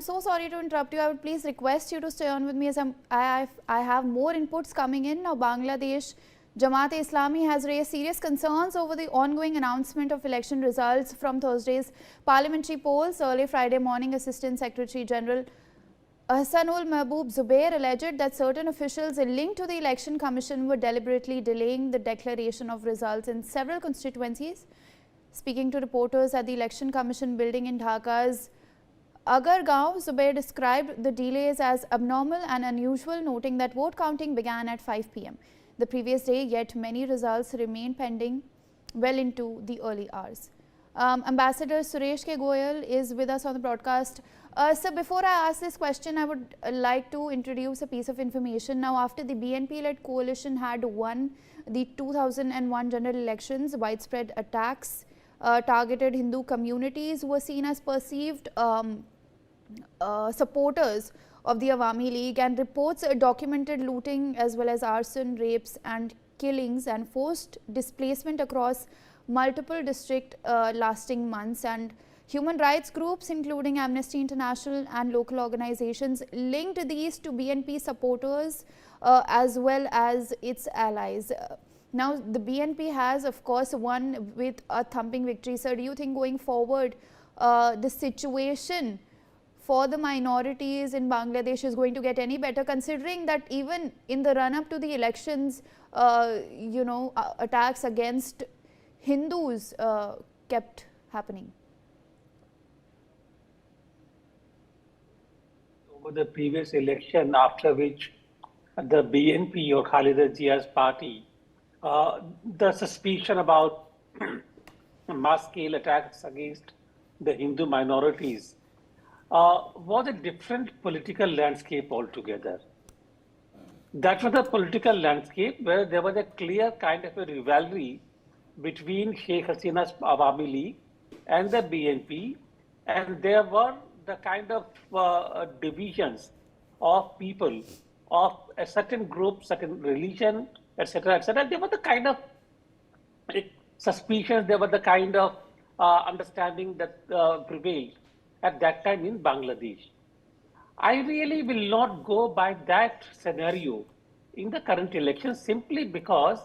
so sorry to interrupt you. I would please request you to stay on with me as I have more inputs coming in. Now, Bangladesh Jamaat Islami has raised serious concerns over the ongoing announcement of election results from Thursday's parliamentary polls. Early Friday morning, Assistant Secretary General Hassanul Mahbub Zubair alleged that certain officials linked to the Election Commission were deliberately delaying the declaration of results in several constituencies. Speaking to reporters at the Election Commission building in Dhaka's Agargaon, Zubair described the delays as abnormal and unusual, noting that vote counting began at 5 p.m. the previous day, yet many results remain pending well into the early hours. Ambassador Suresh K. Goyal is with us on the broadcast. So before I ask this question, I would like to introduce a piece of information. Now, after the BNP-led coalition had won the 2001 general elections, widespread attacks targeted Hindu communities were seen as perceived supporters of the Awami League, and reports documented looting as well as arson, rapes and killings and forced displacement across multiple districts lasting months. And human rights groups including Amnesty International and local organizations linked these to BNP supporters as well as its allies. Now, the BNP has of course won with a thumping victory. So, do you think going forward the situation for the minorities in Bangladesh is going to get any better, considering that even in the run-up to the elections, attacks against Hindus kept happening? Over the previous election, after which the BNP or Khalida Zia's party, the suspicion about mass-scale attacks against the Hindu minorities was a different political landscape altogether. That was a political landscape where there was a clear kind of a rivalry between Sheikh Hasina's Awami League and the BNP, and there were the kind of divisions of people of a certain group, certain religion, etc., etc. There were the kind of suspicions, there were the kind of understanding that prevailed at that time in Bangladesh. I really will not go by that scenario in the current election, simply because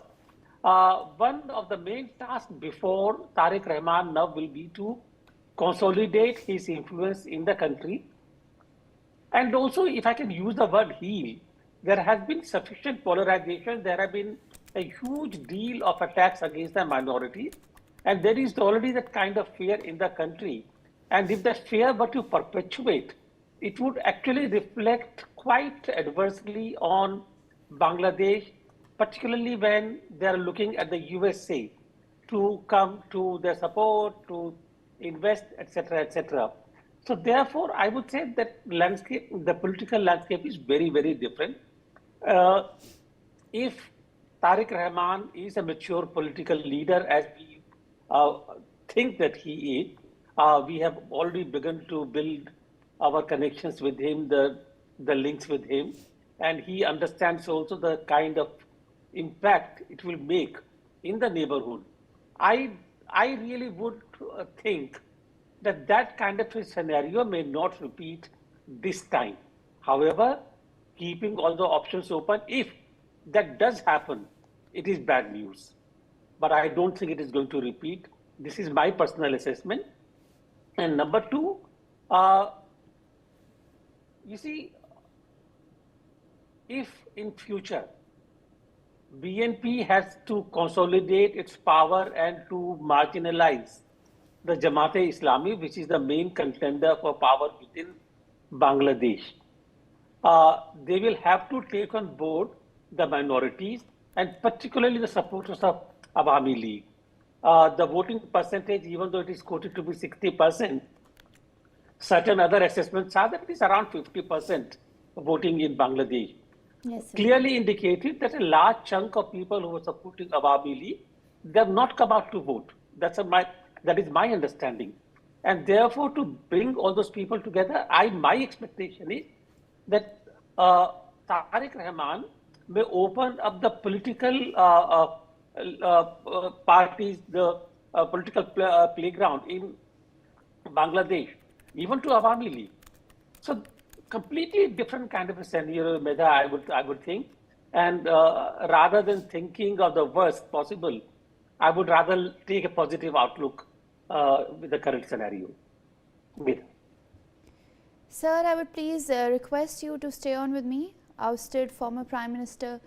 one of the main tasks before Tariq Rahman now will be to consolidate his influence in the country. And also, if I can use the word heal, there has been sufficient polarization, there have been a huge deal of attacks against the minorities, and there is already that kind of fear in the country. And if that fear were to perpetuate, it would actually reflect quite adversely on Bangladesh, particularly when they are looking at the USA to come to their support, to invest, etc., etc. So therefore, I would say that landscape, the political landscape is very, very different. If Tariq Rahman is a mature political leader, as we think that he is, we have already begun to build our connections with him, the links with him, and he understands also the kind of impact it will make in the neighborhood. I really would think that that kind of a scenario may not repeat this time. However, keeping all the options open, if that does happen, it is bad news. But I don't think it is going to repeat. This is my personal assessment. And number two, you see, if in future BNP has to consolidate its power and to marginalize the Jamaat Islami, which is the main contender for power within Bangladesh, they will have to take on board the minorities and particularly the supporters of Awami League. The voting percentage, even though it is quoted to be 60%, certain other assessments are that it is around 50% voting in Bangladesh. Yes, Clearly indicated that a large chunk of people who were supporting Awami League, they have not come out to vote. That is my understanding. And therefore, to bring all those people together, my expectation is that Tariq Rahman may open up the political parties, the political playground in Bangladesh, even to Awami League. So completely different kind of a scenario, Medha, I would think. And rather than thinking of the worst possible, I would rather take a positive outlook with the current scenario. Medha. Sir, I would please request you to stay on with me. Ousted former Prime Minister